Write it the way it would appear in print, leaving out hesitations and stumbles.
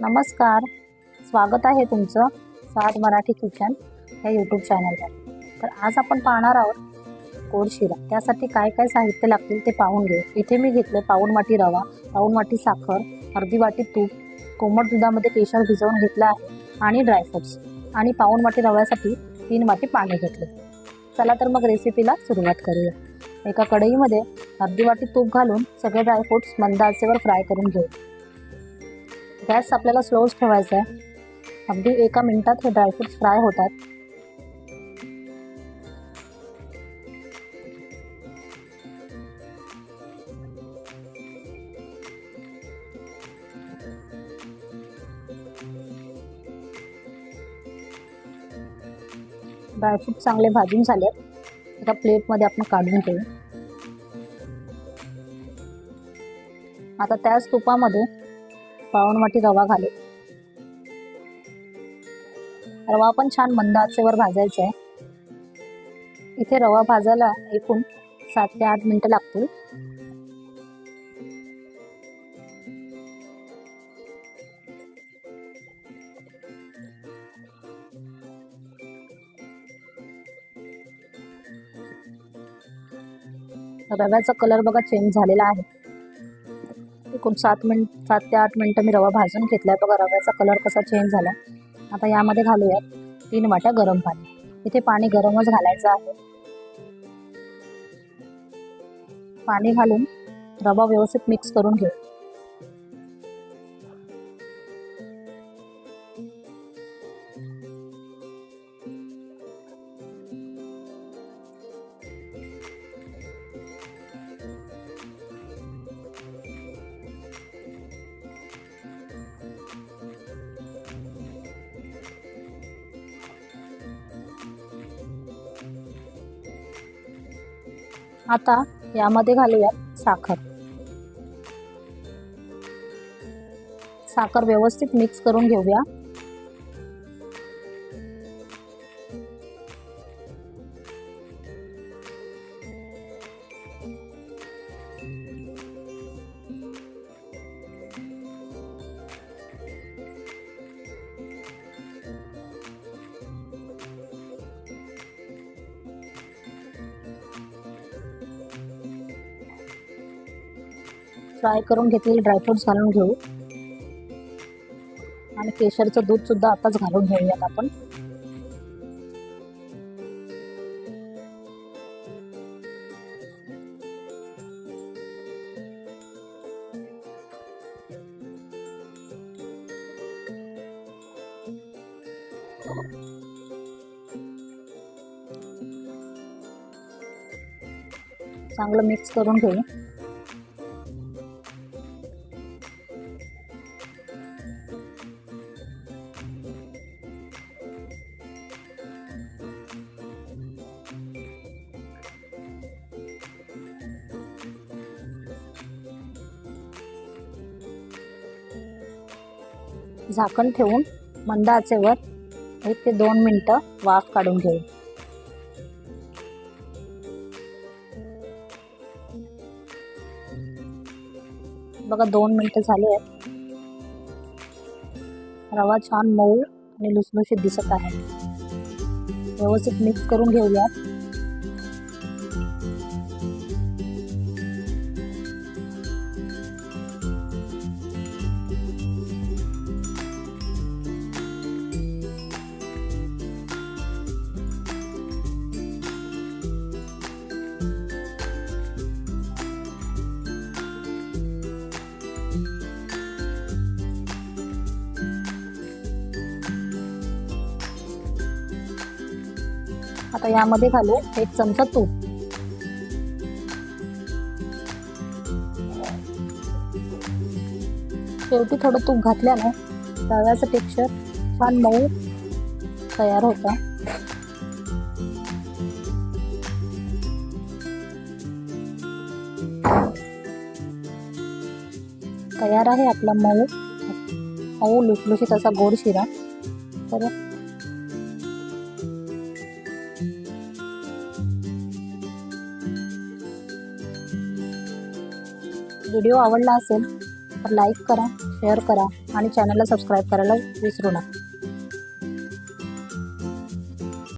नमस्कार, स्वागत आहे तुमचं साध मराठी किचन या यूट्यूब चॅनलवर. तर आज आपण पाहणार आहोत गोड शिरा. त्यासाठी काय काय साहित्य लागतील ते पाहून घेऊ. इथे मी घेतले पाऊण वाटी रवा, पाऊण वाटी साखर, अर्धी वाटी तूप, कोमट दुधामध्ये केशर भिजवून घेतलं आहे आणि ड्रायफ्रुट्स, आणि पाऊण वाटी रव्यासाठी 3 वाटी पाणी घेतले. चला तर मग रेसिपीला सुरुवात करूया. एका कढईमध्ये अर्धी वाटी तूप घालून सगळे ड्रायफ्रुट्स मंद आचेवर फ्राय करून घेऊ. गॅस आपल्याला स्लोच ठेवायचा आहे. अगदी 1 मिनिटात हे ड्रायफ्रुट्स फ्राय होतात. ड्रायफ्रूट चांगले भाजून झाले. एका प्लेटमध्ये आपण काढून घेऊ. आता त्याच तुपामध्ये पाऊण वाटी रवा घालू. रवा पण छान मंद आचेवर भाजायचा आहे. इथे रवा भाजायला एकूण 7 ते 8 मिनिटं लागतील. रव्याचा कलर बघा चेंज झालेला आहे. एकूण 7 ते 8 मिनिटं मी रवा भाजून घेतलाय. बघा रव्याचा कलर कसा चेंज झाला. आता यामध्ये घालूयात 3 वाट्या गरम पाणी. इथे पाणी गरमच घालायचं आहे. पाणी घालून रवा व्यवस्थित मिक्स करून घेऊ. आता यामध्ये घालूया साखर. साखर व्यवस्थित मिक्स करून घेऊया. फ्राय करून घेतलेले ड्रायफ्रुट्स घालून घेऊ आणि केशरचं दूध सुद्धा आताच घालून घेऊयात आपण. चांगलं मिक्स करून घेऊ. झाकण ठेवून मंद आचेवर 1 ते 2 मिनिटं वाफ काढून घेऊ. बघा 2 मिनिटं झाले आहेत. रवा छान मऊ आणि लुसलुशीत दिसत आहे. व्यवस्थित मिक्स करून घेऊयात. आता यामध्ये घालू 1 चमचा तूप. शेवटी थोडं तूप घातल्याने रव्याचं टेक्स्चर छान मऊ तयार होतं. तयार आहे आपला मऊ लुसलुशीत असा गोड शिरा. तर व्हिडिओ आवडला असेल तर लाईक करा, शेअर करा आणि चॅनलला सबस्क्राईब करायला विसरू नका.